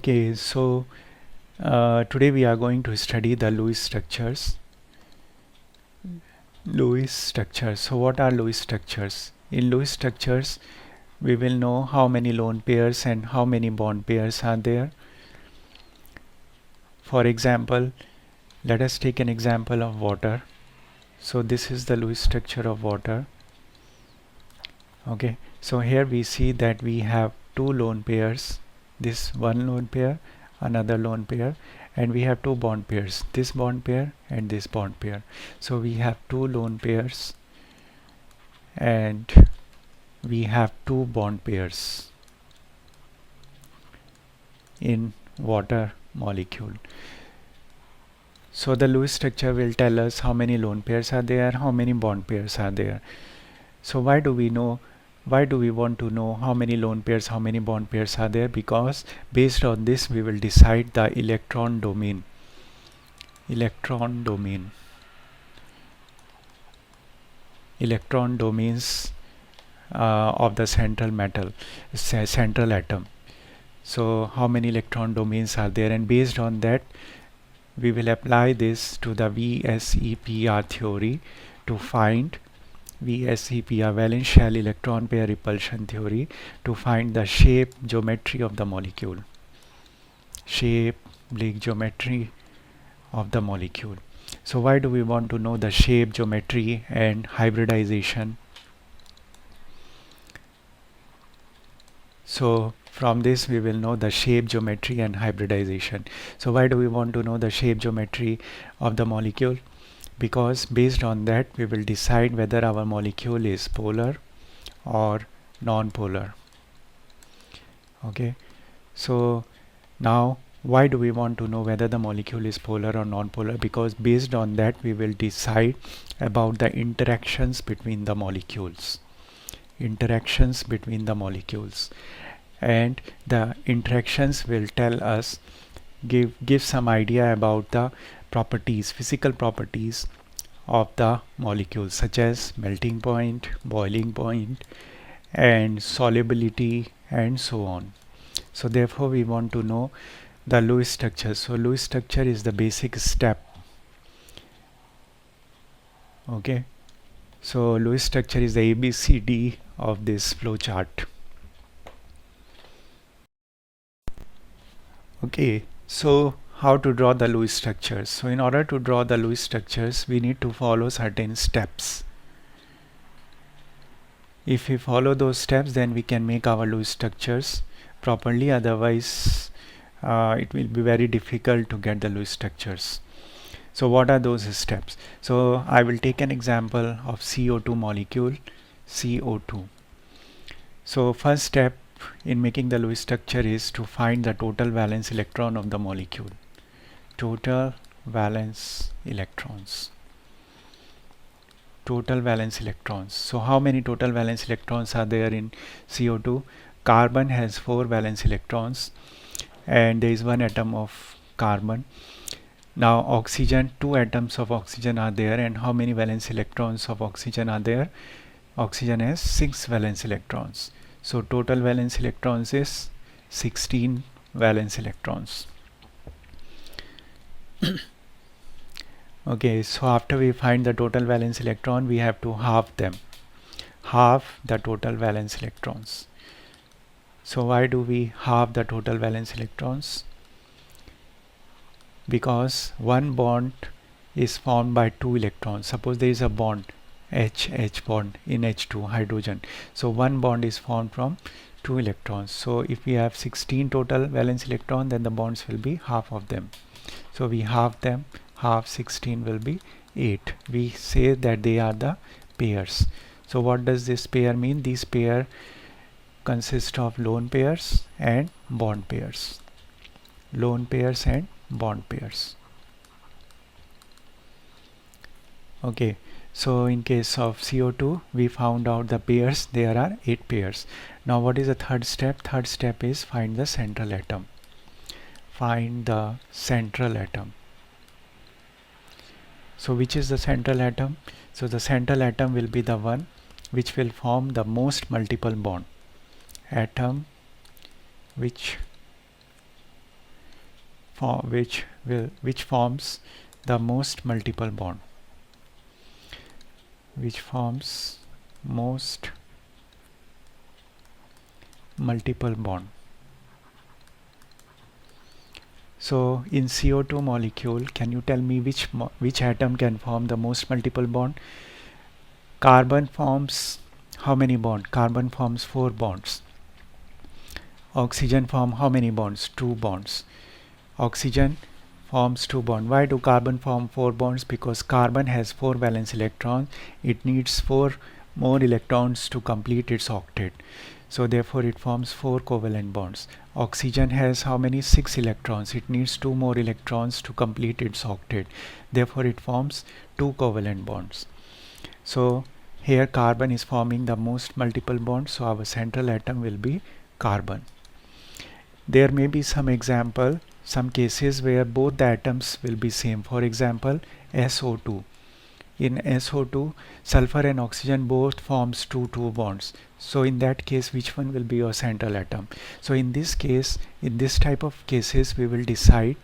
Okay, so today we are going to study the Lewis structures. Lewis structures. So what are Lewis structures? In Lewis structures, we will know how many lone pairs and how many bond pairs are there. For example, let us take an example of water. So this is the Lewis structure of water. Okay, so here we see that we have two lone pairs, this one lone pair, another lone pair, and we have two bond pairs, this bond pair and this bond pair. So we have two lone pairs and we have two bond pairs in water molecule. So the Lewis structure will tell us how many lone pairs are there, how many bond pairs are there. So why do we want to know how many lone pairs, how many bond pairs are there? Because based on this we will decide the electron domain. Electron domains of the central atom. So how many electron domains are there, and based on that we will apply this to the VSEPR theory to find VSEPR, valence shell electron pair repulsion theory, to find the shape geometry of the molecule. Shape geometry of the molecule. So why do we want to know the shape geometry and hybridization? So from this we will know the shape geometry and hybridization. So why do we want to know the shape geometry of the molecule? Because based on that we will decide whether our molecule is polar or non-polar. Okay, so now why do we want to know whether the molecule is polar or non-polar? Because based on that we will decide about the interactions between the molecules. And the interactions will tell us, give some idea about the properties, physical properties of the molecules, such as melting point, boiling point, and solubility, and so on. So therefore we want to know the Lewis structure. So Lewis structure is the basic step. Okay, so Lewis structure is the ABCD of this flow chart. Okay, so how to draw the Lewis structures? So in order to draw the Lewis structures we need to follow certain steps. If we follow those steps then we can make our Lewis structures properly, otherwise it will be very difficult to get the Lewis structures. So what are those steps? So I will take an example of CO2 molecule, CO2. So first step in making the Lewis structure is to find the total valence electron of the molecule. Total valence electrons. So how many total valence electrons are there in CO2? Carbon has 4 valence electrons and there is one atom of carbon. Now oxygen, 2 atoms of oxygen are there, and how many valence electrons of oxygen are there? Oxygen has 6 valence electrons. So total valence electrons is 16 valence electrons. Okay, so after we find the total valence electron we have to halve them. Halve the total valence electrons. So why do we halve the total valence electrons? Because one bond is formed by 2 electrons. Suppose there is a bond, H bond in H2, hydrogen. So one bond is formed from 2 electrons. So if we have 16 total valence electron, then the bonds will be half of them. So we halve them, half 16 will be 8. We say that they are the pairs. So what does this pair mean? These pair consist of lone pairs and bond pairs. Lone pairs and bond pairs. Okay, so in case of CO2 we found out the pairs. There are 8 pairs. Now what is the third step? Third step is find the central atom. Find the central atom. So which is the central atom? So the central atom will be the one which will form the most multiple bond. Atom which which forms the most multiple bond, which forms most multiple bond. So in CO2 molecule, can you tell me which atom can form the most multiple bond? Carbon forms how many bonds? Carbon forms 4 bonds. Oxygen form how many bonds? 2 bonds. Oxygen forms 2 bonds. Why do carbon form 4 bonds? Because carbon has 4 valence electrons. It needs 4 more electrons to complete its octet. So therefore it forms 4 covalent bonds. Oxygen has how many? 6 electrons. It needs 2 more electrons to complete its octet. Therefore it forms 2 covalent bonds. So here carbon is forming the most multiple bonds. So our central atom will be carbon. There may be some cases where both the atoms will be same. For example, SO2. In SO2, sulfur and oxygen both forms 2 bonds. So in that case, which one will be your central atom? So in this case, in this type of cases, we will decide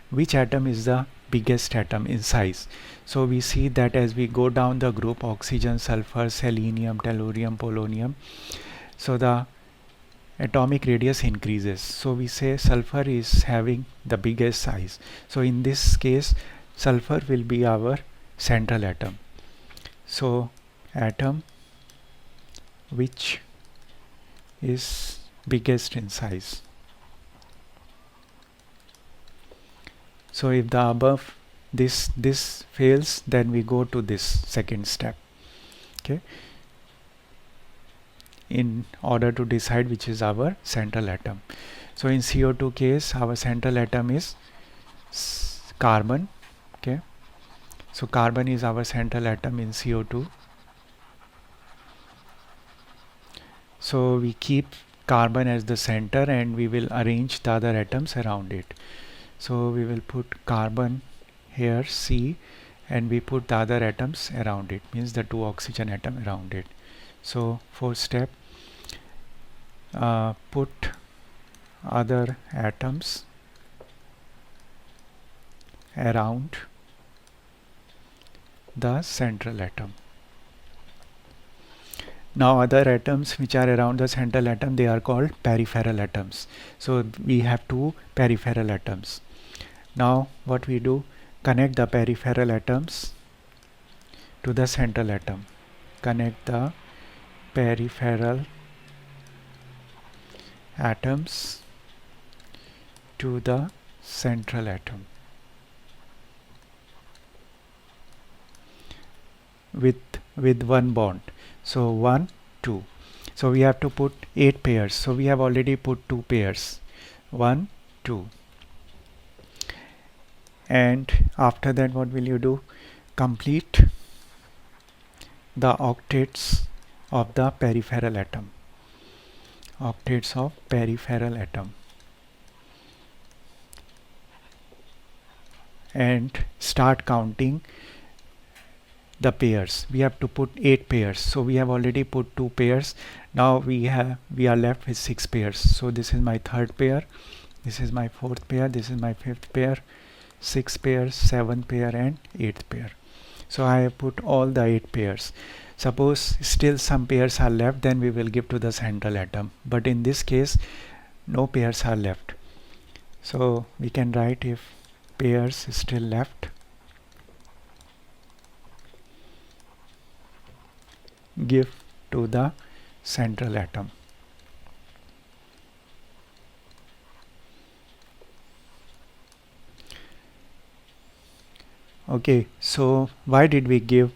which atom is the biggest atom in size. So we see that as we go down the group, oxygen, sulfur, selenium, tellurium, polonium, so the atomic radius increases. So we say sulfur is having the biggest size. So in this case, sulfur will be our central atom. So atom which is biggest in size. So if the above this fails, then we go to this second step. Okay, in order to decide which is our central atom. So in CO2 case, our central atom is carbon. Okay, so carbon is our central atom in CO2. So we keep carbon as the center and we will arrange the other atoms around it. So we will put carbon here, C, and we put the other atoms around it, means the 2 oxygen atom around it. So fourth step, put other atoms around the central atom. Now other atoms which are around the central atom, they are called peripheral atoms. So we have 2 peripheral atoms. Now what we do, connect the peripheral atoms to the central atom. Connect the peripheral atoms to the central atom with one bond. So 1, 2. So we have to put 8 pairs. So we have already put 2 pairs. 1, 2. And after that, what will you do? Complete the octets of the peripheral atom. Octets of peripheral atom. And start counting the pairs. We have to put 8 pairs. So we have already put 2 pairs. Now we are left with 6 pairs. So this is my third pair, this is my fourth pair, this is my fifth pair, 6 pairs, 7 pair and 8th pair. So I have put all the 8 pairs. Suppose still some pairs are left, then we will give to the central atom. But in this case, no pairs are left. So we can write, if pairs is still left, give to the central atom. Okay, so why did we give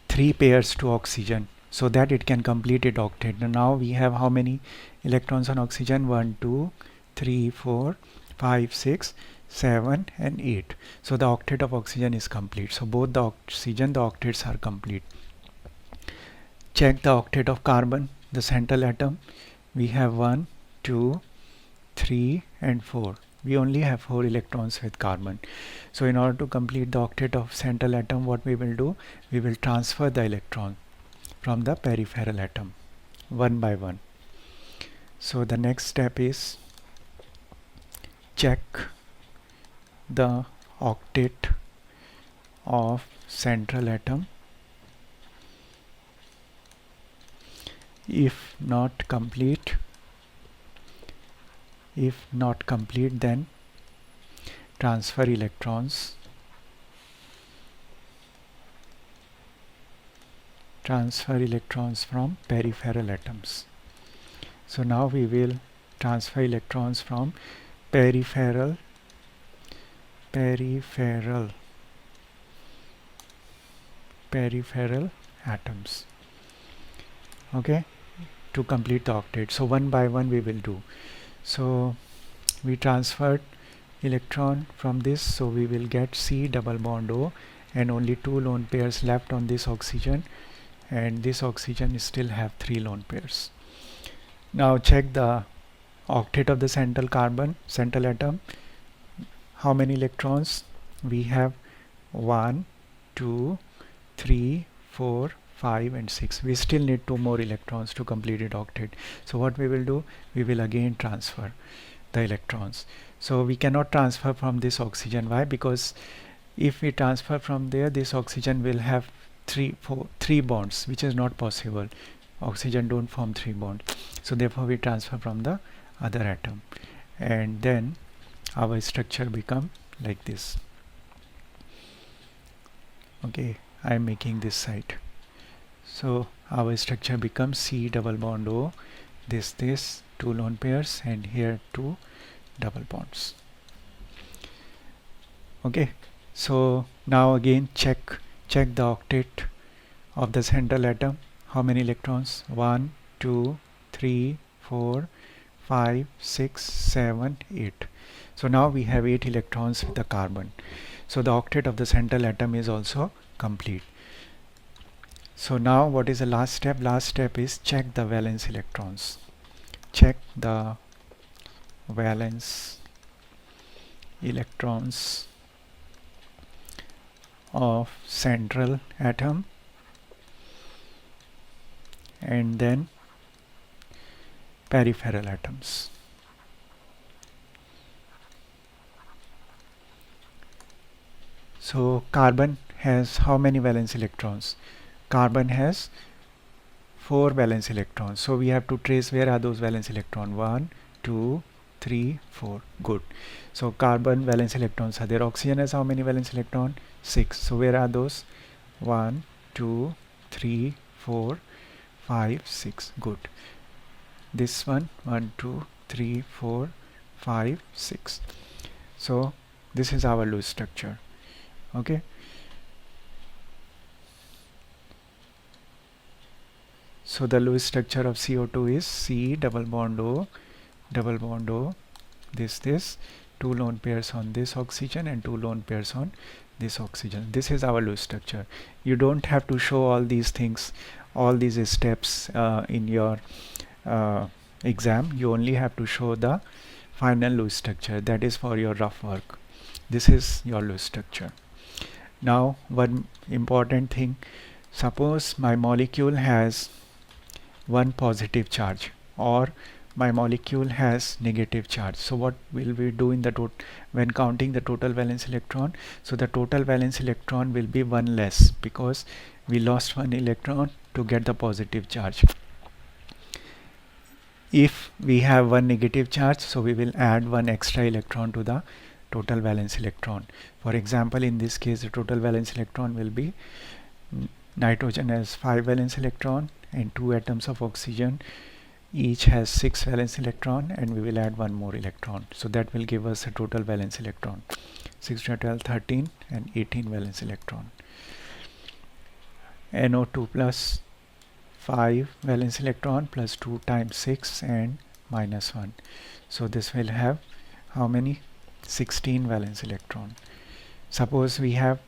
3 pairs to oxygen? So that it can complete its octet. Now we have how many electrons on oxygen? 1, 2, 3, 4, 5, 6, 7 and 8. So the octet of oxygen is complete. So both the oxygen, the octets are complete. Check the octet of carbon, the central atom. We have 1, 2, 3 and 4. We only have 4 electrons with carbon. So in order to complete the octet of central atom, what we will do? We will transfer the electron from the peripheral atom one by one. So the next step is check the octet of central atom. If not complete, then transfer electrons from peripheral atoms. So now we will transfer electrons from peripheral atoms, okay, to complete the octet. So one by one we will do. So we transferred electron from this, so we will get C double bond O and only 2 lone pairs left on this oxygen, and this oxygen still have 3 lone pairs. Now check the octet of the central atom. How many electrons we have? 1, 2, 3, 4, 5 and 6. We still need 2 more electrons to complete it octet. So what we will do, we will again transfer the electrons. So we cannot transfer from this oxygen. Why? Because if we transfer from there, this oxygen will have 3 bonds, which is not possible. Oxygen don't form 3 bonds. So therefore we transfer from the other atom, and then our structure become like this. Okay, I am making this side. So our structure becomes C double bond O, this 2 lone pairs, and here 2 double bonds. Okay, so now again check the octet of the central atom. How many electrons? 1, 2, 3, 4, 5, 6, 7, 8. So now we have 8 electrons with the carbon. So the octet of the central atom is also complete. So now what is the last step? Last step is check the valence electrons. Check the valence electrons of central atom and then peripheral atoms. So carbon has how many valence electrons? Carbon has 4 valence electrons. So we have to trace where are those valence electrons. 1, 2, 3, 4. Good. So carbon valence electrons are there. Oxygen has how many valence electrons? 6. So where are those? 1, 2, 3, 4, 5, 6. Good. This one, 1, 2, 3, 4, 5, 6. So this is our loose structure. Okay. So the Lewis structure of CO2 is C double bond O, this 2 lone pairs on this oxygen and 2 lone pairs on this oxygen. This is our Lewis structure. You don't have to show all these things, all these steps in your exam. You only have to show the final Lewis structure. That is for your rough work. This is your Lewis structure. Now one important thing, suppose my molecule has one positive charge or my molecule has negative charge. So what will we do in the when counting the total valence electron? So the total valence electron will be 1 less because we lost 1 electron to get the positive charge. If we have 1 negative charge, so we will add 1 extra electron to the total valence electron. For example, in this case the total valence electron will be nitrogen has 5 valence electron and 2 atoms of oxygen each has 6 valence electron, and we will add 1 more electron. So that will give us a total valence electron 6 to 12, 13 and 18 valence electron. NO2 plus 5 valence electron plus 2 times 6 and minus 1. So this will have how many? 16 valence electron. Suppose we have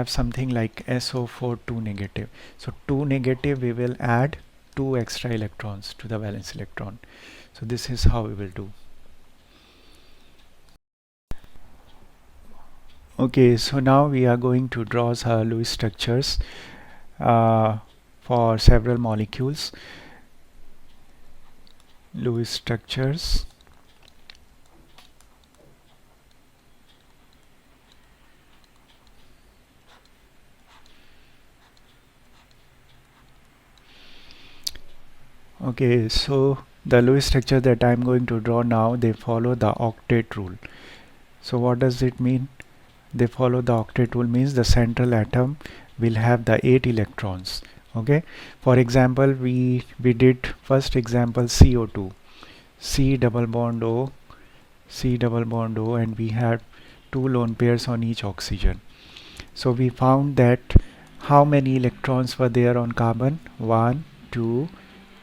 something like SO4 2 negative. So 2 negative, we will add 2 extra electrons to the valence electron. So this is how we will do. Okay, so now we are going to draw some Lewis structures for several molecules. Lewis structures Okay, so the Lewis structure that I'm going to draw now, they follow the octet rule. So what does it mean? They follow the octet rule means the central atom will have the 8 electrons. Okay, for example, we did first example CO2, C double bond O, C double bond O, and we had 2 lone pairs on each oxygen. So we found that how many electrons were there on carbon? 1, 2,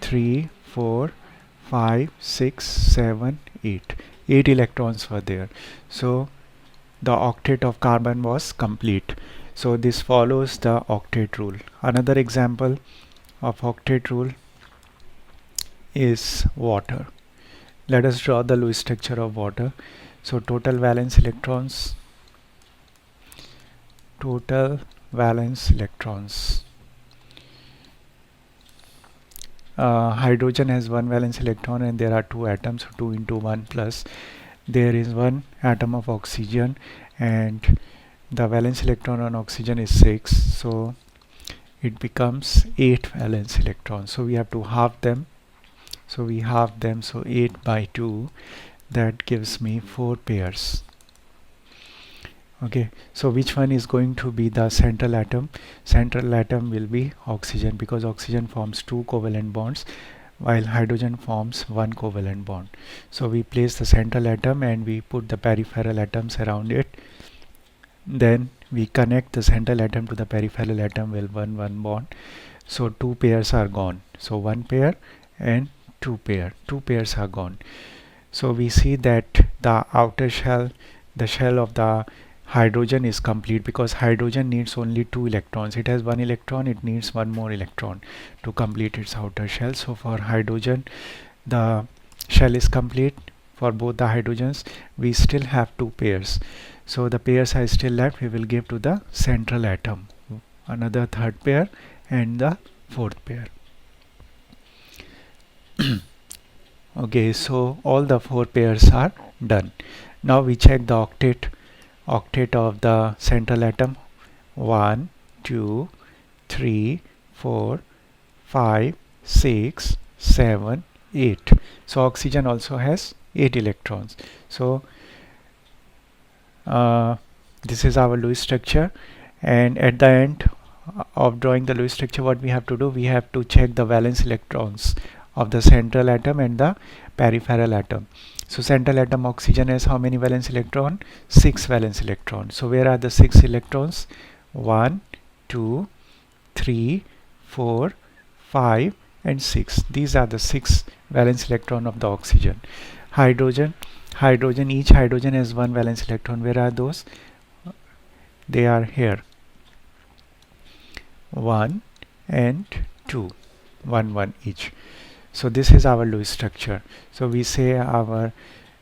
3, 4, 5, 6, 7, 8. 8 electrons were there. So the octet of carbon was complete. So this follows the octet rule. Another example of octet rule is water. Let us draw the Lewis structure of water. So total valence electrons, total valence electrons. Hydrogen has one valence electron and there are two atoms, so 2 into 1 plus there is one atom of oxygen and the valence electron on oxygen is 6, so it becomes 8 valence electrons. So we have to halve them, so we halve them, so 8 by 2, that gives me 4 pairs. Okay, so which one is going to be the central atom? Central atom will be oxygen, because oxygen forms 2 covalent bonds while hydrogen forms 1 covalent bond. So we place the central atom and we put the peripheral atoms around it. Then we connect the central atom to the peripheral atom with 1 bond. So 2 pairs are gone. So 1 pair and 2 pair. 2 pairs are gone. So we see that the outer shell, the shell of the hydrogen is complete, because hydrogen needs only 2 electrons. It has 1 electron, it needs 1 more electron to complete its outer shell. So for hydrogen the shell is complete. For both the hydrogens we still have 2 pairs, so the pairs are still left. We will give to the central atom another third pair and the fourth pair. Okay, so all the 4 pairs are done. Now we check the octet of the central atom. 1, 2, 3, 4, 5, 6, 7, 8. So oxygen also has 8 electrons. So this is our Lewis structure, and at the end of drawing the Lewis structure, what we have to do, we have to check the valence electrons of the central atom and the peripheral atom. So central atom oxygen has how many valence electron? 6 valence electrons. So where are the 6 electrons? 1, 2, 3, 4, 5 and 6. These are the 6 valence electron of the oxygen. Hydrogen, each hydrogen has 1 valence electron. Where are those? They are here, 1 and 2, 1 1 each. So this is our Lewis structure. So we say our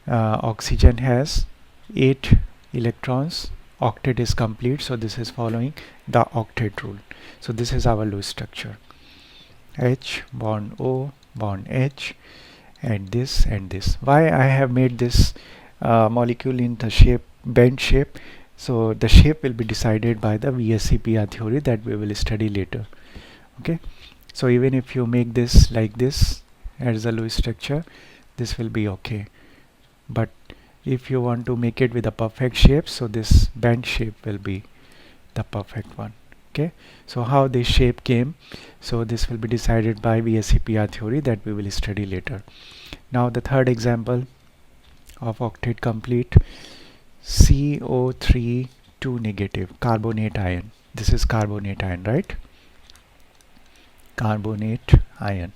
oxygen has 8 electrons, octet is complete, so this is following the octet rule. So this is our Lewis structure. H bond O bond H and this and this. Why I have made this molecule in the shape bent shape? So the shape will be decided by the VSEPR theory that we will study later. Okay, so even if you make this like this as a Lewis structure, this will be okay, but if you want to make it with a perfect shape, so this bent shape will be the perfect one. Okay, so how this shape came, so this will be decided by VSEPR theory that we will study later. Now the third example of octet complete, CO3 2 negative carbonate ion. This is carbonate ion, right? Carbonate ion.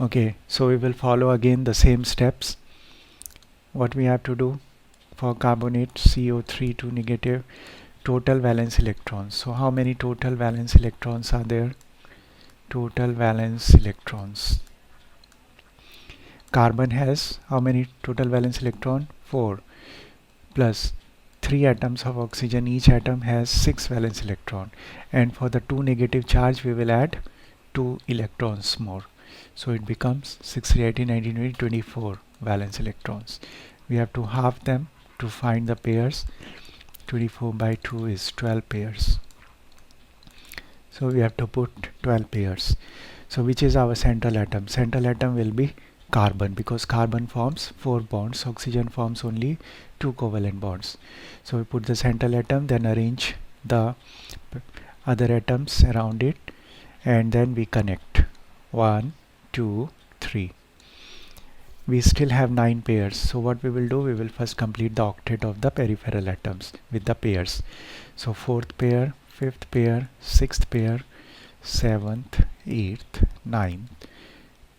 Okay, so we will follow again the same steps. What we have to do for carbonate CO3 2 negative, total valence electrons. So how many total valence electrons are there? Total valence electrons. Carbon has how many total valence electron? 4 plus 3 atoms of oxygen. Each atom has 6 valence electron, and for the 2 negative charge we will add 2 electrons more, so it becomes 6, 18, 19, 20, 24 valence electrons. We have to halve them to find the pairs. 24 by 2 is 12 pairs, so we have to put 12 pairs. So which is our central atom? Central atom will be carbon, because carbon forms 4 bonds, oxygen forms only 2 covalent bonds. So we put the central atom, then arrange the other atoms around it, and then we connect 1 2 3. We still have 9 pairs, so what we will do, we will first complete the octet of the peripheral atoms with the pairs. So 4th pair, 5th pair, 6th pair, 7th, 8th, 9th,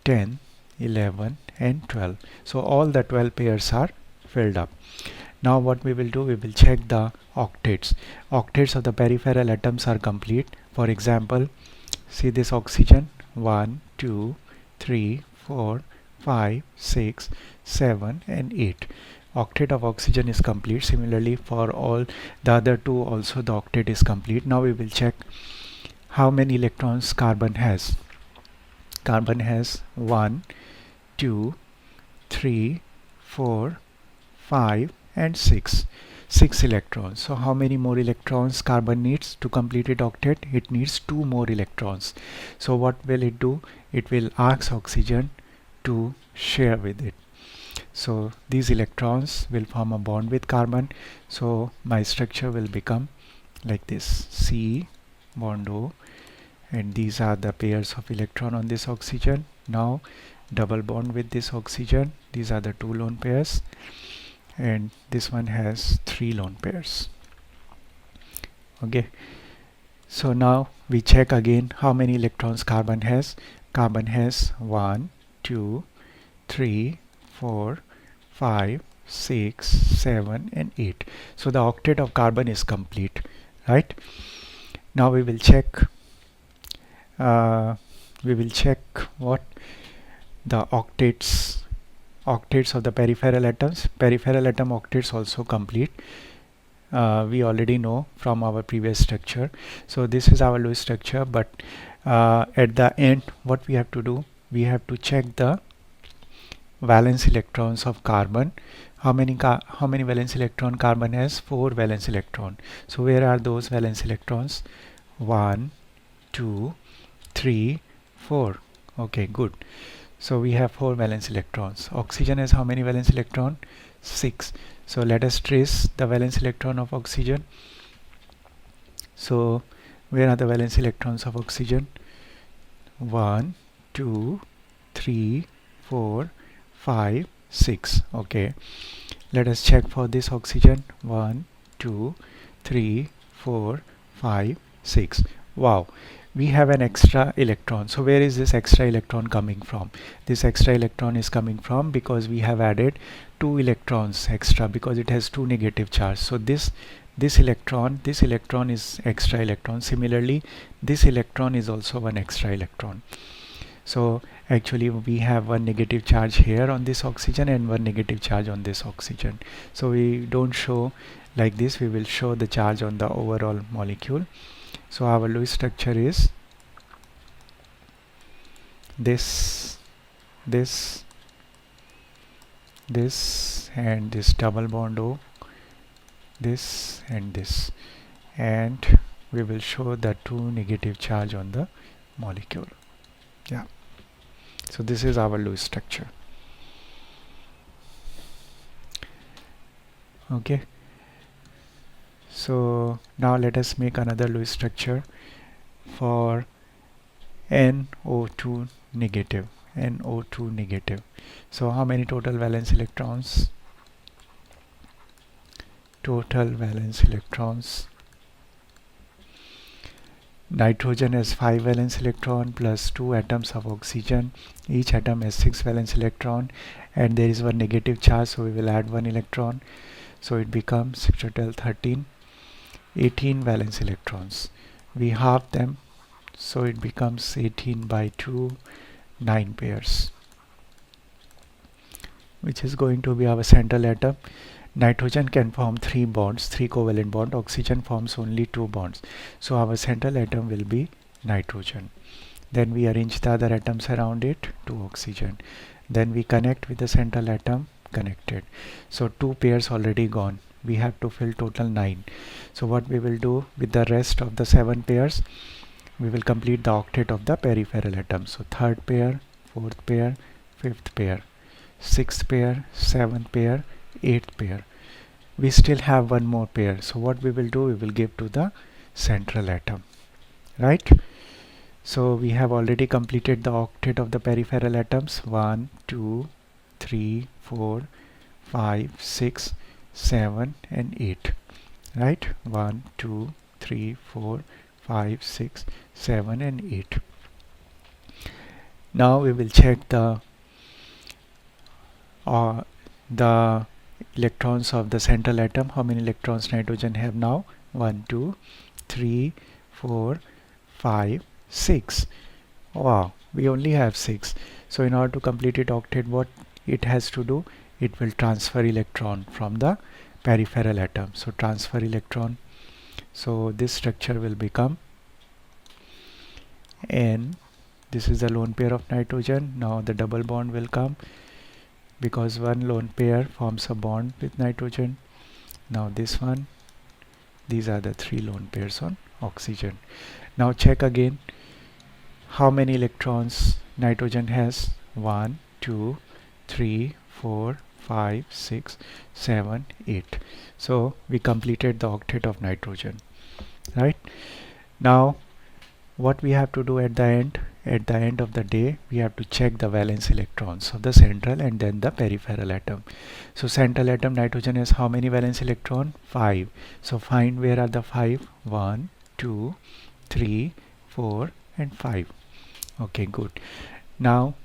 10, 11 and 12. So all the 12 pairs are filled up. Now what we will do, we will check the octets. Octets of the peripheral atoms are complete. For example, see this oxygen, 1 2 3 4 5 6 7 and 8. Octet of oxygen is complete. Similarly for all the other two also the octet is complete. Now we will check how many electrons carbon has. Carbon has 1 2 3 4 5 and 6. 6 electrons. So how many more electrons carbon needs to complete its octet? It needs 2 more electrons. So what will it do? It will ask oxygen to share with it. So these electrons will form a bond with carbon. So my structure will become like this: C bond O, and these are the pairs of electron on this oxygen. Now double bond with this oxygen. These are the 2 lone pairs, and this one has 3 lone pairs. Okay, so now we check again how many electrons carbon has. Carbon has 1 2 3 4 5 6 7 and 8. So the octet of carbon is complete, right? Now we will check what the octets of the peripheral atoms. Peripheral atom octets also complete. We already know from our previous structure. So this is our Lewis structure, but at the end what we have to do, we have to check the valence electrons of carbon. How many valence electron carbon has? 4 valence electron. So where are those valence electrons? 1 2 3 4. Okay, good. So we have 4 valence electrons. Oxygen has how many valence electron? 6. So let us trace the valence electron of oxygen. So where are the valence electrons of oxygen? 1 2 3 4 5 6. Okay, let us check for this oxygen. 1 2 3 4 5 6. Wow, we have an extra electron. So where is this extra electron coming from? This extra electron is coming from because we have added 2 electrons extra, because it has 2 negative charge. So this electron is extra electron. Similarly this electron is also one extra electron. So actually we have one negative charge here on this oxygen and one negative charge on this oxygen. So we don't show like this, we will show the charge on the overall molecule. So our Lewis structure is this and this double bond O, this and this, and we will show the 2 negative charge on the molecule. Yeah, so this is our Lewis structure. Okay, so now let us make another Lewis structure for NO2 negative. NO2 negative. So how many total valence electrons? Total valence electrons. Nitrogen has 5 valence electron plus 2 atoms of oxygen. Each atom has 6 valence electron, and there is one negative charge, so we will add 1 electron. So it becomes 6 total 13, 18 valence electrons. We halve them, so it becomes 18 by 2, 9 pairs, which is going to be our central atom. Nitrogen can form 3 bonds, 3 covalent bonds. Oxygen forms only 2 bonds. So our central atom will be nitrogen. Then we arrange the other atoms around it to oxygen. Then we connect with the central atom, connected. So 2 pairs already gone. We have to fill total 9. So what we will do with the rest of the 7 pairs, we will complete the octet of the peripheral atom. So third pair, fourth pair, fifth pair, sixth pair, seventh pair, eighth pair. We still have one more pair. So what we will do, we will give to the central atom, right? So we have already completed the octet of the peripheral atoms. 1, 2, 3, 4, 5, 6, 7 and 8, right? 1, 2, 3, 4, 5, 6, 7 and 8. Now we will check the electrons of the central atom. How many electrons nitrogen have now? 1, 2, 3, 4, 5, 6. Wow, we only have 6. So in order to complete it octet, what it has to do? It will transfer electron from the peripheral atom. So transfer electron. So this structure will become N. This is the lone pair of nitrogen. Now the double bond will come because one lone pair forms a bond with nitrogen. Now this one, these are the 3 lone pairs on oxygen. Now check again how many electrons nitrogen has. 1, 2, 3, 4, 5, 6, 7, 8. So we completed the octet of nitrogen, right? Now what we have to do at the end of the day, we have to check the valence electrons of the central and then the peripheral atom. So central atom nitrogen has how many valence electron? 5. So find where are the 5. 1, 2, 3, 4 and 5. Okay, good. Now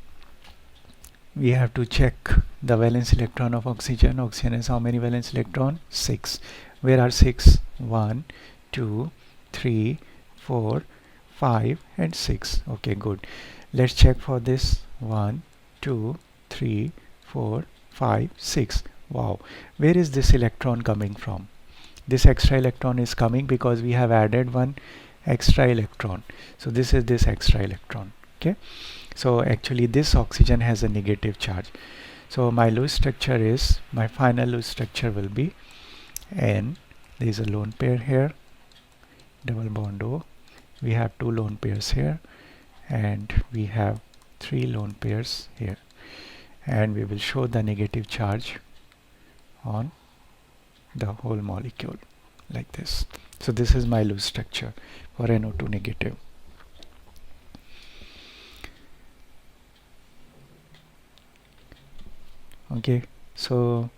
we have to check the valence electron of oxygen. Oxygen has how many valence electron? 6. Where are 6? 1, 2, 3, 4, 5 and 6. Okay, good. Let's check for this. 1, 2, 3, 4, 5, 6. Wow, where is this electron coming from? This extra electron is coming because we have added one extra electron. So this is this extra electron. Okay, so actually this oxygen has a negative charge. So my Lewis structure is, my final Lewis structure will be N. There is a lone pair here, double bond O. We have 2 lone pairs here and we have 3 lone pairs here, and we will show the negative charge on the whole molecule like this. So this is my Lewis structure for NO2 negative. Okay, so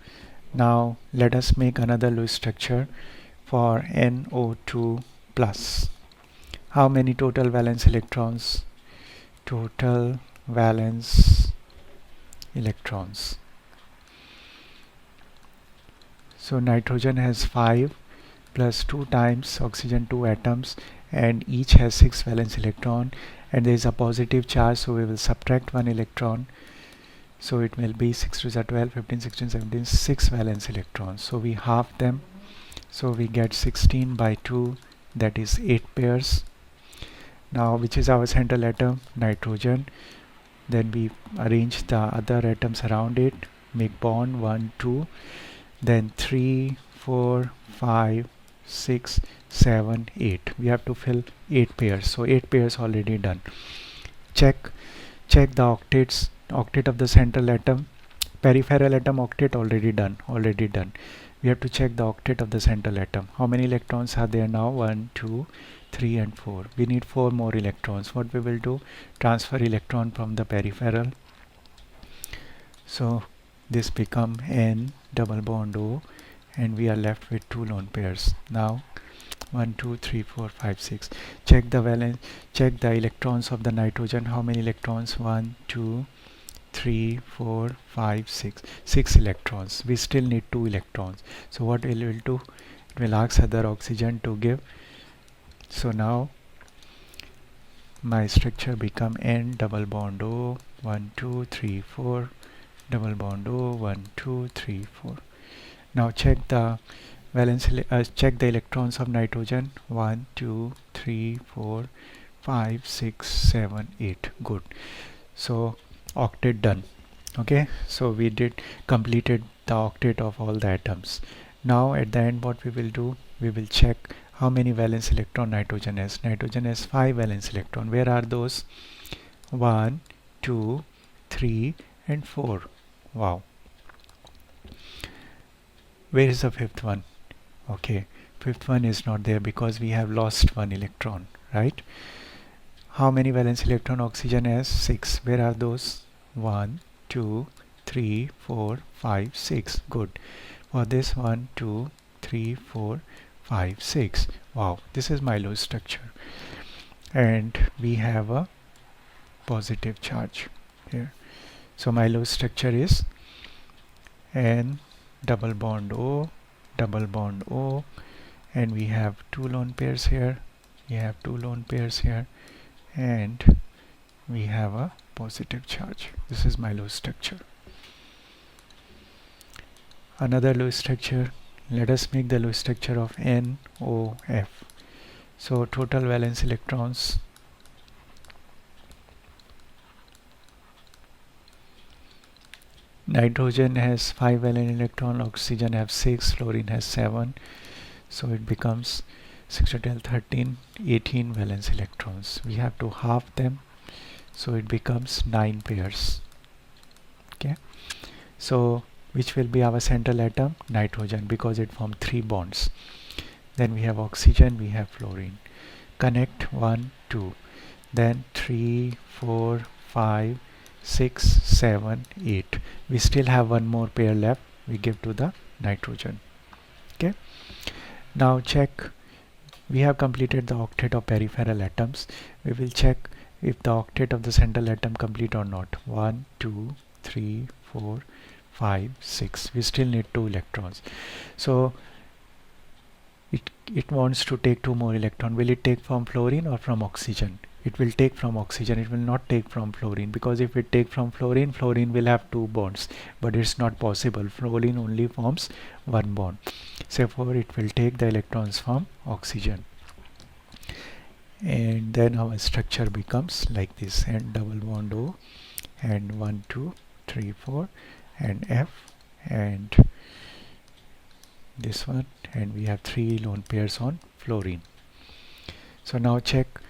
now let us make another Lewis structure for NO2 plus. How many total valence electrons? Total valence electrons. So nitrogen has 5 plus 2 times oxygen 2 atoms, and each has 6 valence electron, and there is a positive charge, so we will subtract 1 electron. So it will be 6 to the 12, 15, 16, 17, 6 valence electrons. So we half them. So we get 16 by 2, that is 8 pairs. Now which is our central atom? Nitrogen. Then we arrange the other atoms around it, make bond 1, 2, then 3, 4, 5, 6, 7, 8. We have to fill 8 pairs. So 8 pairs already done. Check the octets. Octet of the central atom. Peripheral atom octet already done. We have to check the octet of the central atom. How many electrons are there now? 1, 2, 3 and 4. We need 4 more electrons. What we will do? Transfer electron from the peripheral. So this become N double bond O, and we are left with 2 lone pairs. Now 1, 2, 3, 4, 5, 6. Check the valence. Check the electrons of the nitrogen. How many electrons? 1, 2, 3, 4, 5, 6. 6 electrons. We still need 2 electrons. So what it will do? It will ask other oxygen to give. So now my structure become N double bond O, 1, 2, 3, 4, double bond O, 1, 2, 3, 4. Now check the valence. Check the electrons of nitrogen. 1, 2, 3, 4, 5, 6, 7, 8. Good. So octet done. Okay, so we completed the octet of all the atoms. Now at the end what we will do, we will check How many valence electron nitrogen has? Nitrogen has 5 valence electron. Where are those? 1, 2, 3 and 4. Wow. Where is the fifth one? Okay, fifth one is not there because we have lost one electron, right? How many valence electron oxygen has? 6. Where are those? 1, 2, 3, 4, 5, 6. Good. For this 1, 2, 3, 4, 5, 6. Wow, this is Milo's structure. And we have a positive charge here. So Milo's structure is N double bond O, double bond O, and we have two lone pairs here. We have two lone pairs here, and we have a positive charge. This is my Lewis structure. Another Lewis structure. Let us make the Lewis structure of NOF. So total valence electrons. Nitrogen has 5 valence electron, oxygen has 6, fluorine has 7. So it becomes 6 to 10, 13, 18 valence electrons. We have to half them, so it becomes 9 pairs. Okay, so which will be our central atom? Nitrogen, because it formed 3 bonds. Then we have oxygen, we have fluorine. Connect 1, 2, then 3, 4, 5, 6, 7, 8. We still have one more pair left. We give to the nitrogen. Okay, now check. We have completed the octet of peripheral atoms. We will check if the octet of the central atom complete or not. 1, 2, 3, 4, 5, 6. We still need 2 electrons. So it wants to take 2 more electrons. Will it take from fluorine or from oxygen? It will take from oxygen. It will not take from fluorine, because if it take from fluorine, fluorine will have 2 bonds, but it's not possible. Fluorine only forms 1 bond. Therefore it will take the electrons from oxygen, and then our structure becomes like this: and double bond O, and 1, 2, 3, 4, and F, and this one, and we have 3 lone pairs on fluorine. So now check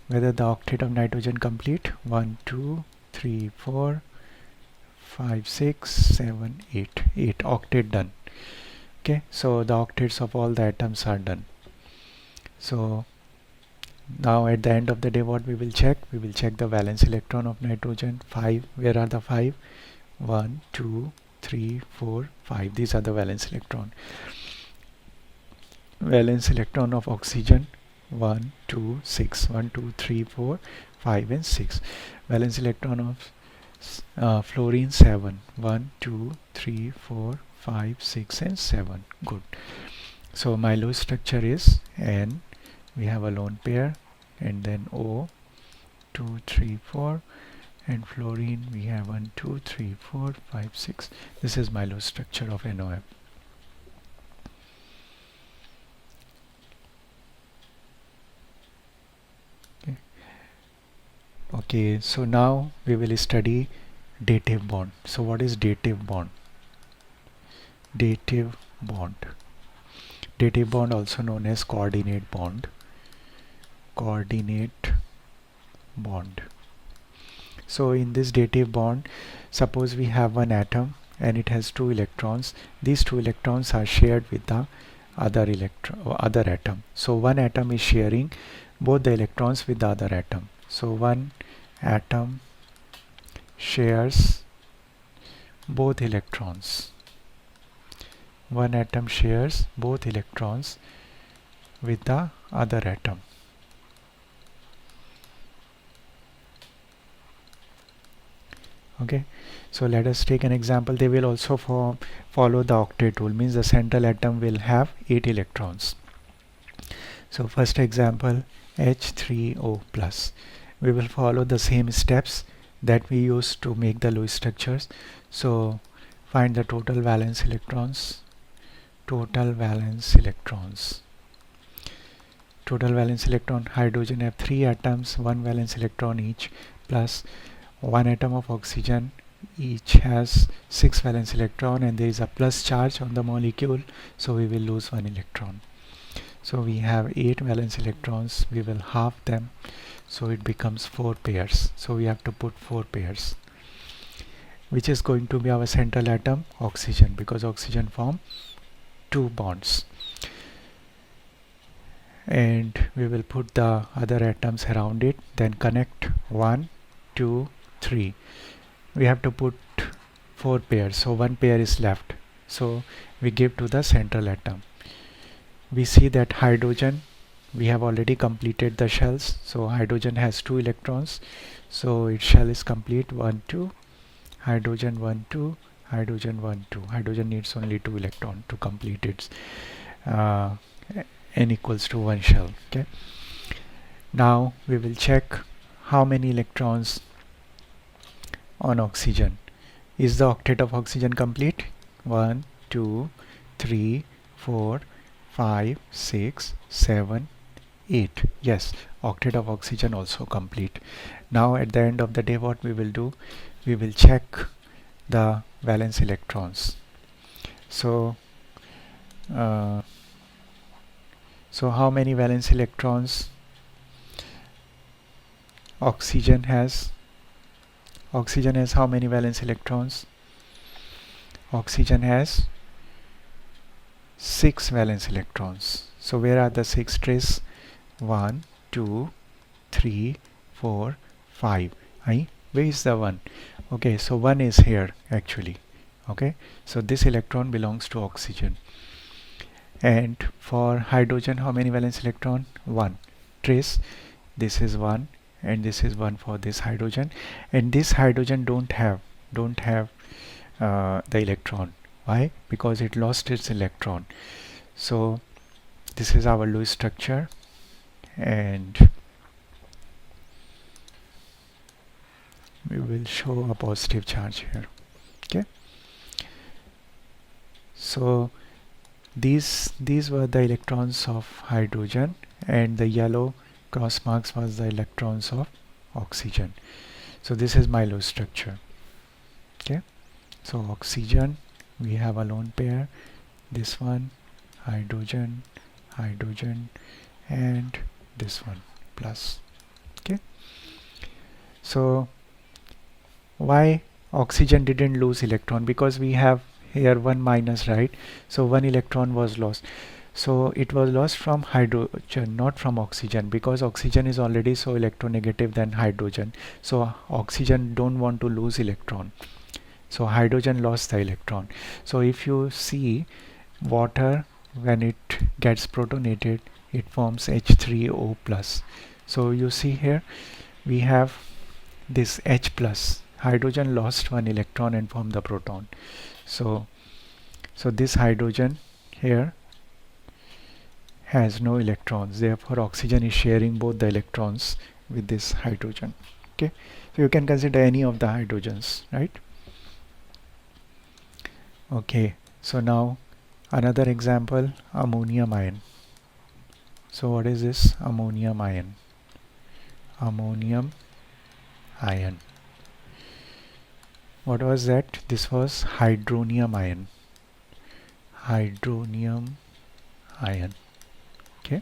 whether the octet of nitrogen complete. 1, 2, 3, 4, 5, 6, 7, 8. 8 octet done. Okay, so the octets of all the atoms are done. So now at the end of the day, what we will check? We will check the valence electron of nitrogen. 5. Where are the 5? 1, 2, 3, 4, 5. These are the valence electron. Valence electron of oxygen. 1, 2, 6. 1, 2, 3, 4, 5 and 6. Valence electron of fluorine. 7. 1, 2, 3, 4, 5, 6 and 7. Good. So my Lewis structure is N. We have a lone pair, and then O, 2, 3, 4, and fluorine we have 1, 2, 3, 4, 5, 6. This is my Lewis structure of NOF. Okay, so now we will study dative bond. So what is dative bond? Dative bond. Dative bond, also known as coordinate bond. Coordinate bond. So in this dative bond, suppose we have one atom and it has 2 electrons. These 2 electrons are shared with the other atom. So one atom is sharing both the electrons with the other atom. So one atom shares both electrons. One atom shares both electrons with the other atom. Okay, so let us take an example. They will also follow the octet rule, means the central atom will have 8 electrons. So first example, H3O plus. We will follow the same steps that we used to make the Lewis structures. So find the total valence electrons. Total valence electrons. Total valence electron. Hydrogen have 3 atoms, 1 valence electron each, plus 1 atom of oxygen. Each has 6 valence electron, and there is a plus charge on the molecule, so we will lose 1 electron. So we have 8 valence electrons, we will halve them, so it becomes 4 pairs. So we have to put 4 pairs. Which is going to be our central atom? Oxygen, because oxygen form 2 bonds. And we will put the other atoms around it, then connect 1, 2, 3. We have to put 4 pairs, so 1 pair is left. So we give to the central atom. We see that hydrogen, we have already completed the shells, so hydrogen has 2 electrons, so its shell is complete. 1, 2, hydrogen 1, 2, hydrogen 1, 2. Hydrogen needs only 2 electrons to complete its n equals to 1 shell. Okay. Now we will check how many electrons on oxygen. Is the octet of oxygen complete? 1, 2, 3, 4, 5, 6, 7, 8. Yes, octet of oxygen also complete. Now at the end of the day, what we will do? We will check the valence electrons. So how many valence electrons oxygen has? Oxygen has how many valence electrons? Oxygen has 6 valence electrons. So where are the 6 trace? 1, 2, 3, 4, 5. Where is the 1? Okay, so 1 is here actually. Okay, so this electron belongs to oxygen. And for hydrogen, how many valence electron? 1. Trace, this is 1 and this is 1 for this hydrogen, and this hydrogen don't have the electron. Why? Because it lost its electron. So this is our Lewis structure, and we will show a positive charge here. Okay, so these were the electrons of hydrogen, and the yellow cross marks was the electrons of oxygen. So this is my Lewis structure. Okay, so oxygen, we have a lone pair, this one, hydrogen, hydrogen, and this one plus. Okay, so why oxygen didn't lose electron? Because we have here 1 minus, right? So 1 electron was lost. So it was lost from hydrogen, not from oxygen, because oxygen is already so electronegative than hydrogen. So oxygen don't want to lose electron. So hydrogen lost the electron. So if you see water, when it gets protonated, it forms H3O plus. So you see here we have this H plus. Hydrogen lost 1 electron and formed the proton. So this hydrogen here has no electrons, therefore oxygen is sharing both the electrons with this hydrogen. Okay, so you can consider any of the hydrogens, right? Okay, so now another example, ammonium ion. So what is this? Ammonium ion. Ammonium ion. What was that? This was hydronium ion. Hydronium ion. Okay,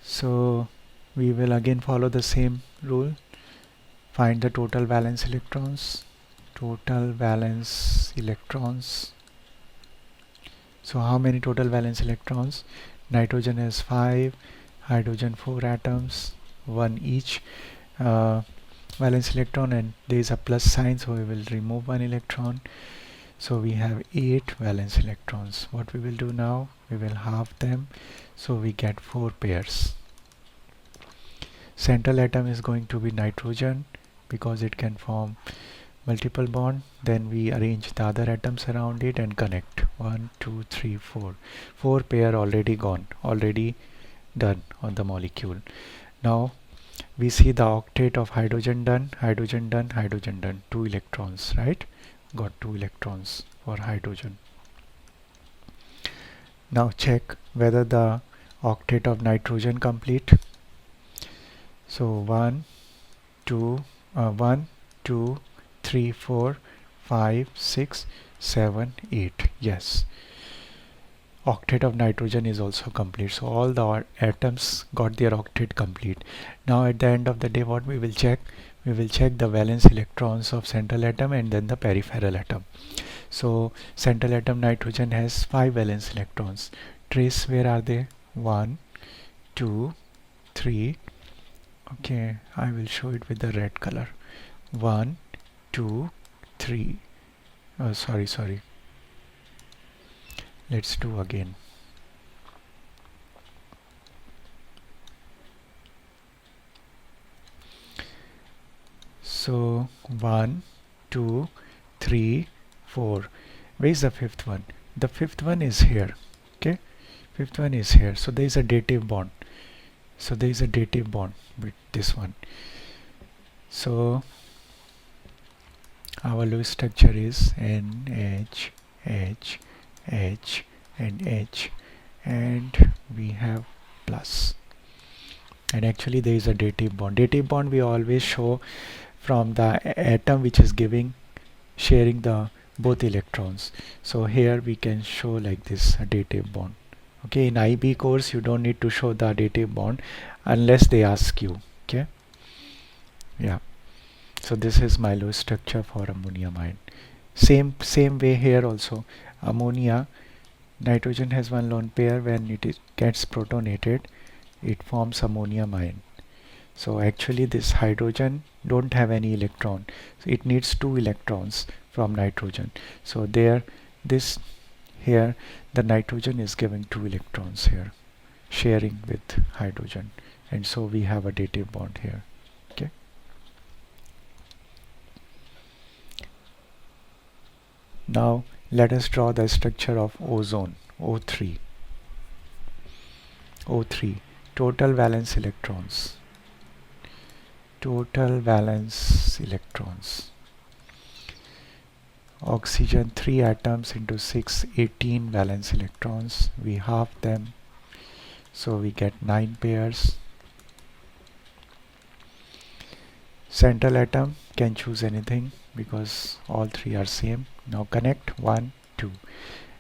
so we will again follow the same rule. Find the total valence electrons. Total valence electrons. So how many total valence electrons? Nitrogen has 5, hydrogen 4 atoms, 1 each valence electron, and there is a plus sign, so we will remove 1 electron. So we have 8 valence electrons. What we will do now? We will halve them, so we get 4 pairs. Central atom is going to be nitrogen because it can form multiple bond. Then we arrange the other atoms around it and connect. 1, 2, 3, 4. 4 pair already gone, already done on the molecule. Now we see the octet of hydrogen done, hydrogen done, hydrogen done. 2 electrons, right? Got 2 electrons for hydrogen. Now check whether the octet of nitrogen complete. So 1, 2, 3, 4, 5, 6, 7, 8. Yes. octet of nitrogen is also complete. So all the atoms got their octet complete. Now at the end of the day, what we will check? We will check the valence electrons of central atom and then the peripheral atom. So central atom nitrogen has 5 valence electrons. Trace, where are they? 1, 2, 3. Okay, I will show it with the red color. 1, 2, 3. Oh, sorry. Let's do again. So 1, 2, 3, 4. Where is the fifth one? The fifth one is here. Okay, fifth one is here. So there is a dative bond. So there is a dative bond with this one. So our Lewis structure is NH, H, H, and H, and we have plus. And actually there is a dative bond. Dative bond we always show from the atom which is sharing the both electrons. So here we can show like this, a dative bond. Okay, in IB course you don't need to show the dative bond unless they ask you. Okay, yeah. So this is my Lewis structure for ammonium ion. Same way here also. Ammonia, nitrogen has one lone pair. When gets protonated, it forms ammonium ion. So actually this hydrogen don't have any electron, so it needs 2 electrons from nitrogen. So here the nitrogen is giving 2 electrons here, sharing with hydrogen, and so we have a dative bond here. Okay, now let us draw the structure of ozone. O3, total valence electrons. Oxygen 3 atoms into 6, 18 valence electrons. We halve them, so we get 9 pairs. Central atom can choose anything because all 3 are same. Now connect 1, 2.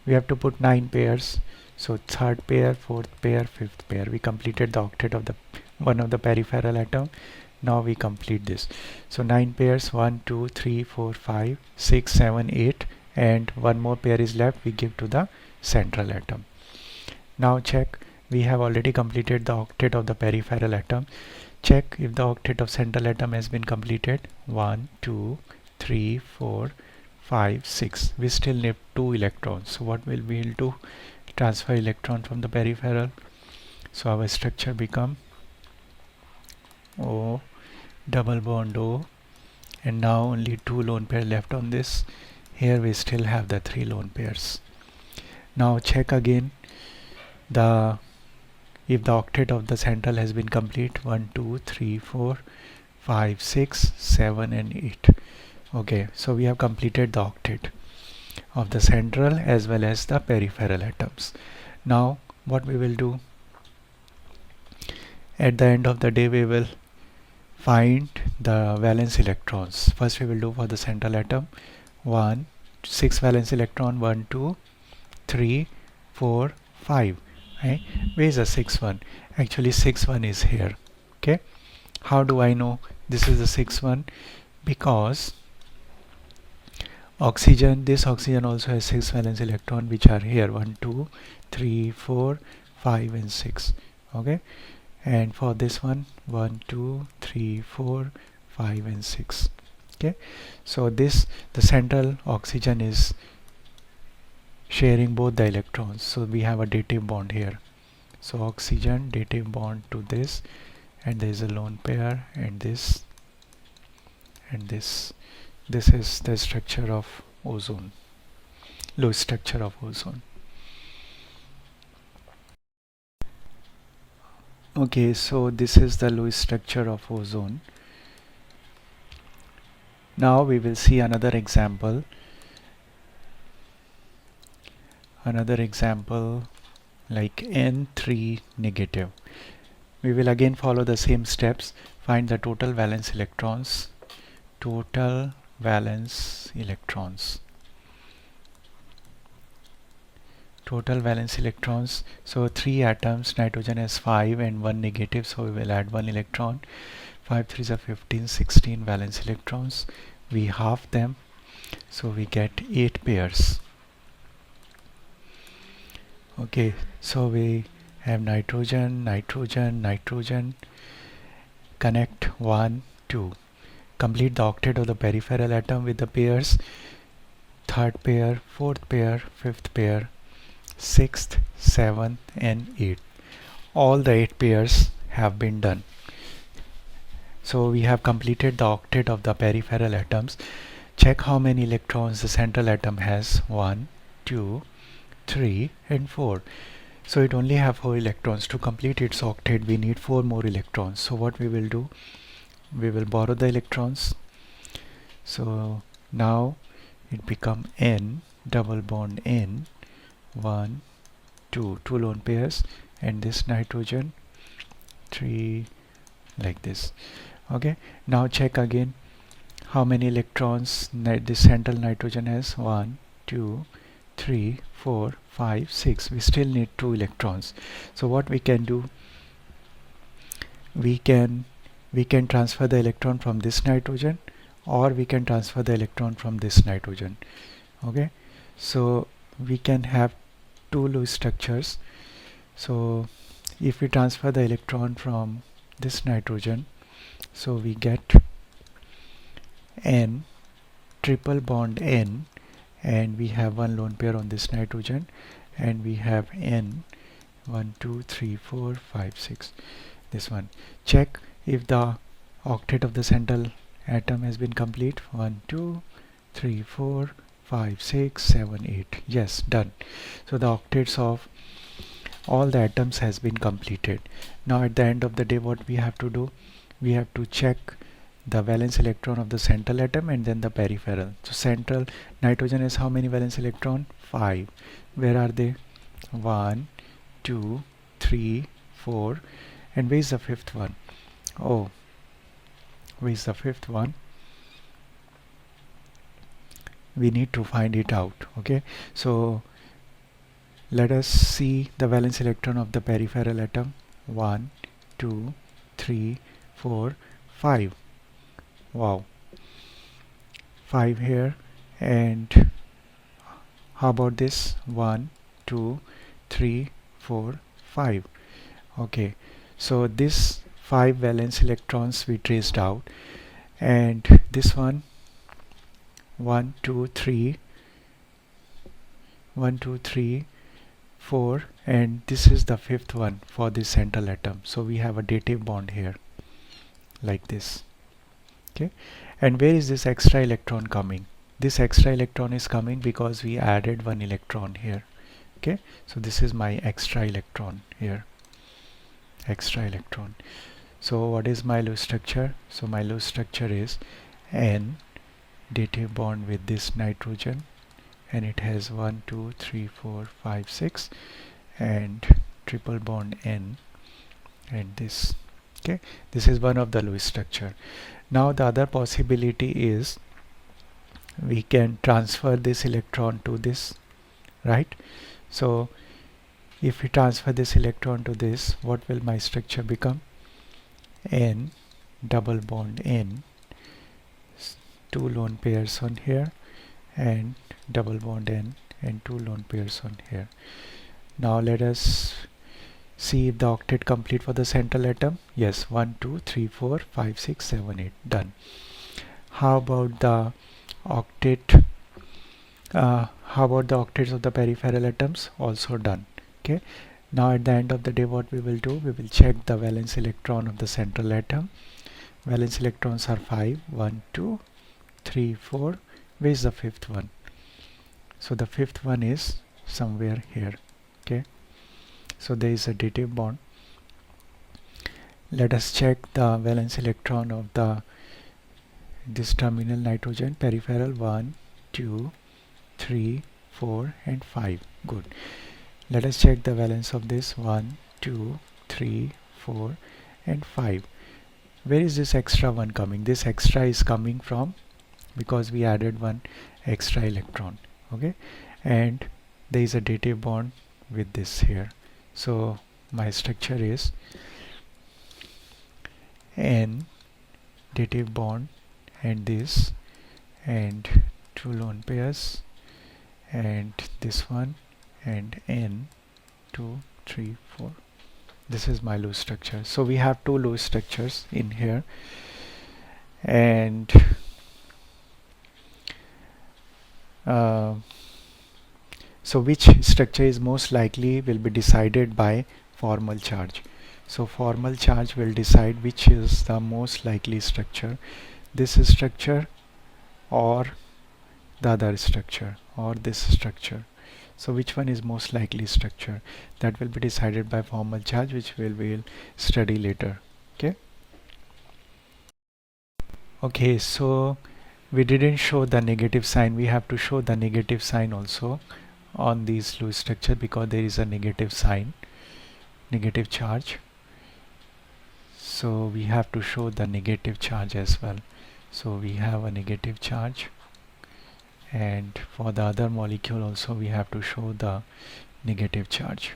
We have to put 9 pairs. So third pair, fourth pair, fifth pair. We completed the octet of the one of the peripheral atom. Now we complete this. So 9 pairs, 1, 2, 3, 4, 5, 6, 7, 8, and one more pair is left. We give to the central atom. Now check. We have already completed the octet of the peripheral atom. Check if the octet of central atom has been completed. 1, 2, 3, 4, 5, 6. We still need 2 electrons. So what will we do? Transfer electron from the peripheral. So our structure become O, double bond O, and now only 2 lone pair left on this. Here we still have the 3 lone pairs. Now check again if the octet of the central has been complete. 1, 2, 3, 4, 5, 6, 7, and 8. Okay, so we have completed the octet of the central as well as the peripheral atoms. Now what we will do, at the end of the day we will find the valence electrons. First we will do for the central atom. 6 valence electron, 1, 2, 3, 4, 5. Right? Where is the 6th one? Actually 6th one is here. Okay, how do I know this is the 6th one? Because this oxygen also has 6 valence electron, which are here 1, 2, 3, 4, 5, and 6. Okay, and for this one 1, 2, 3, 4, 5, and 6. Okay, so the central oxygen is sharing both the electrons, so we have a dative bond here. So oxygen dative bond to this, and there is a lone pair, and this and this. This is the structure of ozone, Lewis structure of ozone. Okay, so this is the Lewis structure of ozone. Now we will see another example like N3 negative. We will again follow the same steps. Find the total valence electrons. total valence electrons. So 3 atoms, nitrogen has 5 and 1 negative, so we will add 1 electron. 5 3s are 15, 16 valence electrons. We half them, so we get 8 pairs. Okay, so we have nitrogen, nitrogen, nitrogen. Connect 1 2. Complete the octet of the peripheral atom with the pairs: third pair, fourth pair, fifth pair, sixth, seventh and eighth. All the 8 pairs have been done. So we have completed the octet of the peripheral atoms. Check how many electrons the central atom has: 1 2 3 and 4. So it only have 4 electrons. To complete its octet we need 4 more electrons. So what we will do, we will borrow the electrons. So now it become N, double bond N, 1 2 lone pairs, and this nitrogen 3, like this. Okay, now check again how many electrons this central nitrogen has: 1 2 3 4 5 6. We still need 2 electrons. So what we can do, we can transfer the electron from this nitrogen, or we can transfer the electron from this nitrogen. Okay, so we can have 2 Lewis structures. So if we transfer the electron from this nitrogen, so we get N, triple bond N, and we have 1 lone pair on this nitrogen, and we have N 1 2 3 4 5 6, this one. Check if the octet of the central atom has been complete: 1 2 3 4 5 6 7 8. Yes, done. So the octets of all the atoms has been completed. Now at the end of the day, what we have to do, we have to check the valence electron of the central atom and then the peripheral. So central nitrogen has how many valence electron? 5. Where are they? 1 2 3 4. And where is the fifth one? Oh, where is the fifth one? We need to find it out. Okay, so let us see the valence electron of the peripheral atom. 1 2 3 4 5. Wow, 5 here. And how about this? 1 2 3 4 5. Okay, so this 5 valence electrons we traced out, and this one 1 2 3 1 2 3 4, and this is the fifth one for this central atom. So we have a dative bond here, like this. Okay, and where is this extra electron coming? This extra electron is coming because we added 1 electron here. Okay, so this is my extra electron here, extra electron. So what is my Lewis structure? So my Lewis structure is N, dative bond with this nitrogen, and it has 1 2 3 4 5 6, and triple bond N, and this. Okay, this is one of the Lewis structure. Now the other possibility is we can transfer this electron to this, right? So if we transfer this electron to this, what will my structure become? N, double bond N, 2 lone pairs on here, and double bond N and 2 lone pairs on here. Now let us see if the octet complete for the central atom. Yes, 1 2 3 4 5 6 7 8. Done. How about the octet? How about the octets of the peripheral atoms? Also done. Okay. Now at the end of the day, what we will do, we will check the valence electron of the central atom. Valence electrons are 5. 1 2 3 4. Where is the fifth one? So the fifth one is somewhere here. Okay, so there is a dative bond. Let us check the valence electron of this terminal nitrogen peripheral. 1 2 3 4 and 5. Good. Let us check the valence of this. 1 2 3 4 and 5. Where is this extra one coming? This extra is coming from, because we added 1 extra electron. Okay, and there is a dative bond with this here. So my structure is N dative bond and this, and 2 lone pairs, and this one, and N 2 3 4. This is my loose structure. So we have 2 loose structures in here, and so which structure is most likely will be decided by formal charge. So formal charge will decide which is the most likely structure, this structure or the other structure or this structure. So which one is most likely structure, that will be decided by formal charge, which we'll study later. Okay, so we didn't show the negative sign. We have to show the negative sign also on these loose structure, because there is a negative sign, negative charge. So we have to show the negative charge as well. So we have a negative charge, and for the other molecule also we have to show the negative charge.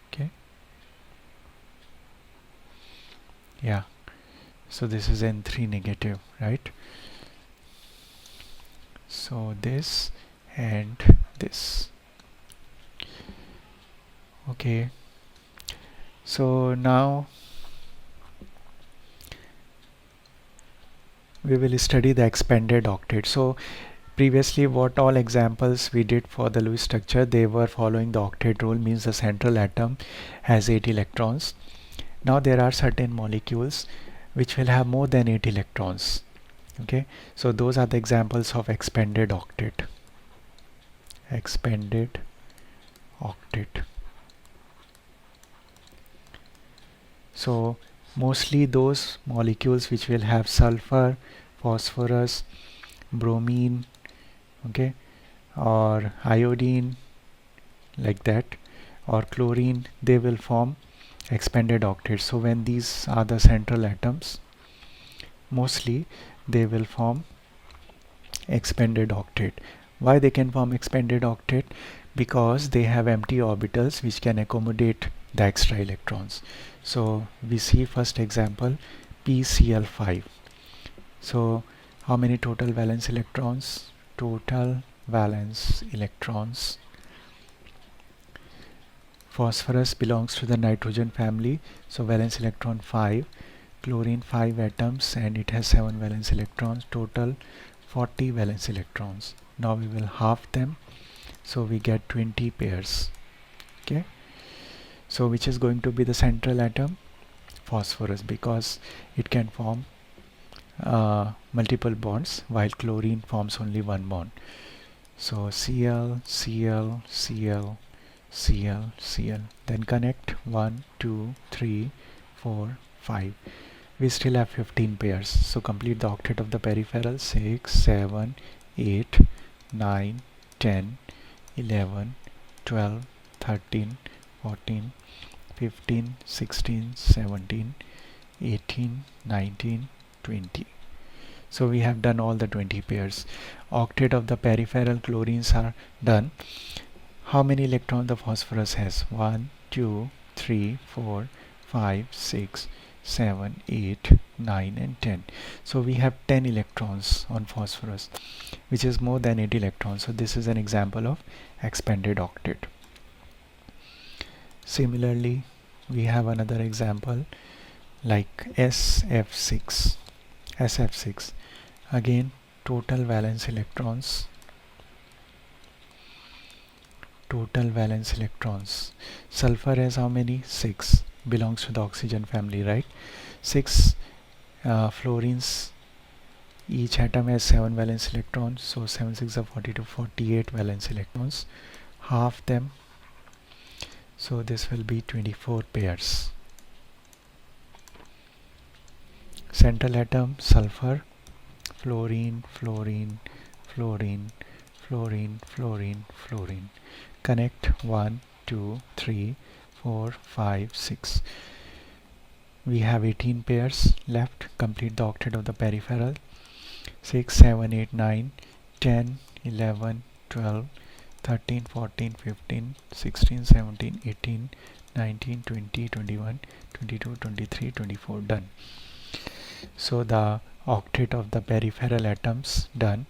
Okay, yeah, so this is N3 negative, right? So this and this. Okay, so now we will study the expanded octet. So previously what all examples we did for the Lewis structure, they were following the octet rule, means the central atom has 8 electrons. Now there are certain molecules which will have more than 8 electrons. Okay, so those are the examples of expanded octet. Expanded octet. So mostly those molecules which will have sulfur, phosphorus, bromine, okay, or iodine, like that, or chlorine, they will form expanded octets. So when these are the central atoms, mostly they will form expanded octet. Why they can form expanded octet? Because they have empty orbitals which can accommodate the extra electrons. So we see first example, PCl5. So how many total valence electrons? Total valence electrons. Phosphorus belongs to the nitrogen family, so valence electron 5. Chlorine 5 atoms and it has 7 valence electrons, total 40 valence electrons. Now we will half them, so we get 20 pairs. Okay, so which is going to be the central atom? Phosphorus, because it can form multiple bonds while chlorine forms only one bond. So Cl, Cl, Cl, Cl, Cl, then connect 1 2 3 4 5. We still have 15 pairs, so complete the octet of the peripheral. 6 7 8 9 10 11 12 13 14 15 16 17 18 19 20. So we have done all the 20 pairs. Octet of the peripheral chlorines are done. How many electrons the phosphorus has? 1 2 3 4 5 6 7 8 9 and 10. So we have 10 electrons on phosphorus, which is more than 8 electrons. So this is an example of expanded octet. Similarly, we have another example like SF6. SF6, again total valence electrons. Total valence electrons. Sulfur has how many? 6. Belongs to the oxygen family, right? 6 fluorines. Each atom has 7 valence electrons, so 7 6 are 42, 48 valence electrons. Half them, so this will be 24 pairs. Central atom sulfur, fluorine, fluorine, fluorine, fluorine, fluorine, fluorine. Connect 1 2 3 4 5 6. We have 18 pairs left. Complete the octet of the peripheral. 6 7 8 9 10 11 12 13, 14, 15, 16, 17, 18, 19, 20, 21, 22, 23, 24. Done. So the octet of the peripheral atoms done.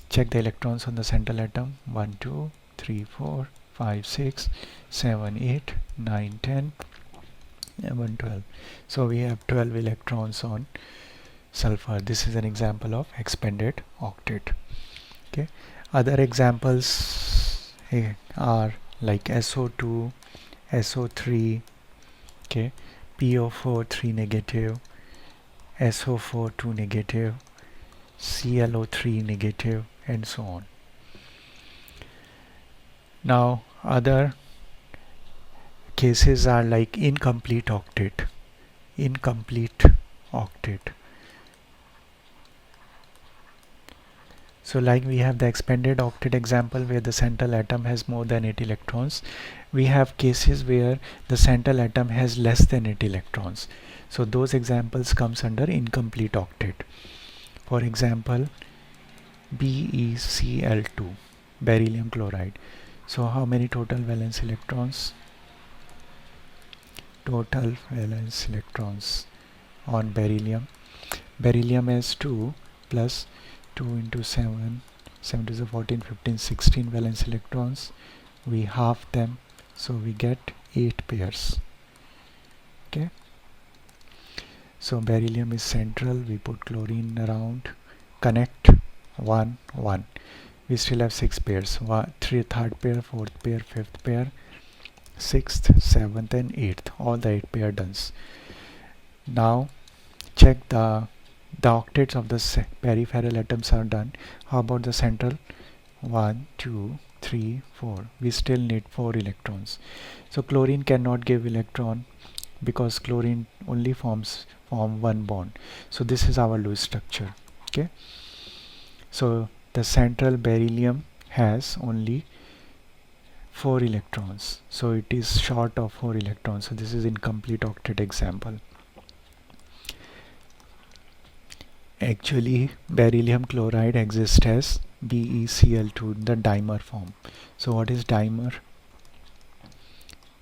Check the electrons on the central atom. 1, 2, 3, 4, 5, 6, 7, 8, 9, 10, 11, 12. So we have 12 electrons on sulfur. This is an example of expanded octet. Okay. Other examples are like SO2, SO3, okay, PO4 3 negative, SO4 2 negative, ClO3 negative, and so on. Now other cases are like incomplete octet. Incomplete octet. So like we have the expanded octet example where the central atom has more than 8 electrons. We have cases where the central atom has less than 8 electrons. So those examples comes under incomplete octet. For example, BeCl2, beryllium chloride. So how many total valence electrons? Total valence electrons on beryllium. Beryllium has 2 plus 2 into 7, 7 to the 14, 15, 16 valence electrons. We half them, so we get 8 pairs. Okay. So beryllium is central. We put chlorine around. Connect 1, 1. We still have 6 pairs. 3rd pair, 4th pair, 5th pair, 6th, 7th, and 8th. All the 8 pair done. Now check the octets of the peripheral atoms are done. How about the central? 1, 2, 3, 4. We still need 4 electrons. So chlorine cannot give electron because chlorine only form one bond. So this is our Lewis structure. Okay. So the central beryllium has only 4 electrons. So it is short of 4 electrons. So this is incomplete octet example. Actually, beryllium chloride exists as BeCl2, the dimer form. So what is dimer?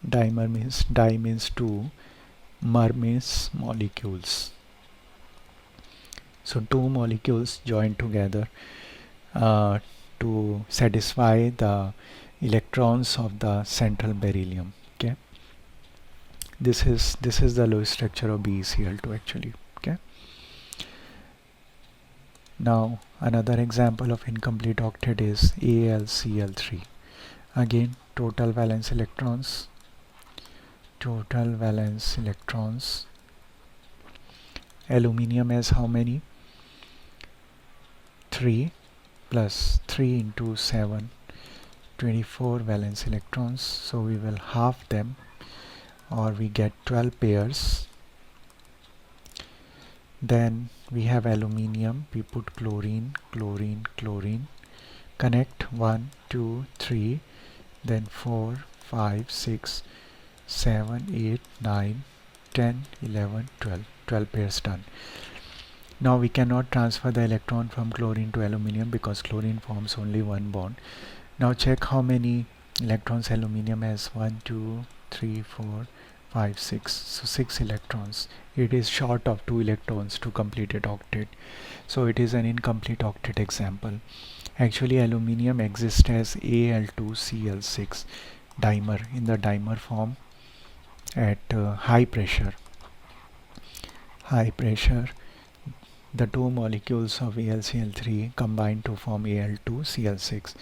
Dimer means di means 2, mer means molecules. So 2 molecules join together to satisfy the electrons of the central beryllium. Okay. This is the Lewis structure of BeCl2 actually. Okay. Now another example of incomplete octet is AlCl3. Again, total valence electrons. Total valence electrons. Aluminium has how many? 3 plus 3 into 7, 24 valence electrons. So we will half them, or we get 12 pairs. Then we have aluminium. We put chlorine, chlorine, chlorine. Connect 1, 2, 3, then 4, 5, 6, 7, 8, 9, 10, 11, 12. 12 pairs done. Now we cannot transfer the electron from chlorine to aluminium because chlorine forms only one bond. Now check how many electrons aluminium has. 1, 2, 3, 4, 5, 6. So 6 electrons. It is short of 2 electrons to complete an octet. So it is an incomplete octet example. Actually, aluminium exists as Al2Cl6 dimer in the dimer form at high pressure. High pressure, the 2 molecules of AlCl3 combine to form Al2Cl6.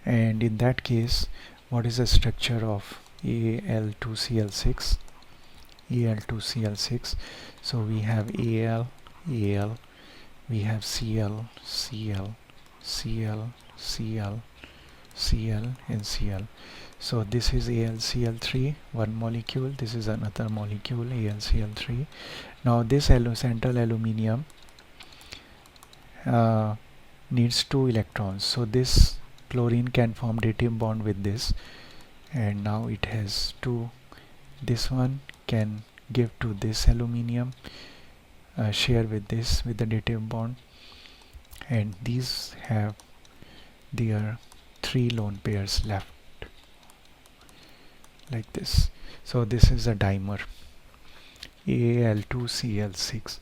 And in that case, what is the structure of Al2Cl6? Al2Cl6. So we have Al, Al, we have Cl, Cl, Cl, Cl, Cl, and Cl. So this is AlCl3, one molecule. This is another molecule, AlCl3. Now this central aluminium needs 2 electrons. So this chlorine can form dative bond with this, and now it has 2. This one can give to this aluminium, share with this with the dative bond, and these have their 3 lone pairs left, like this. So this is a dimer, Al2Cl6.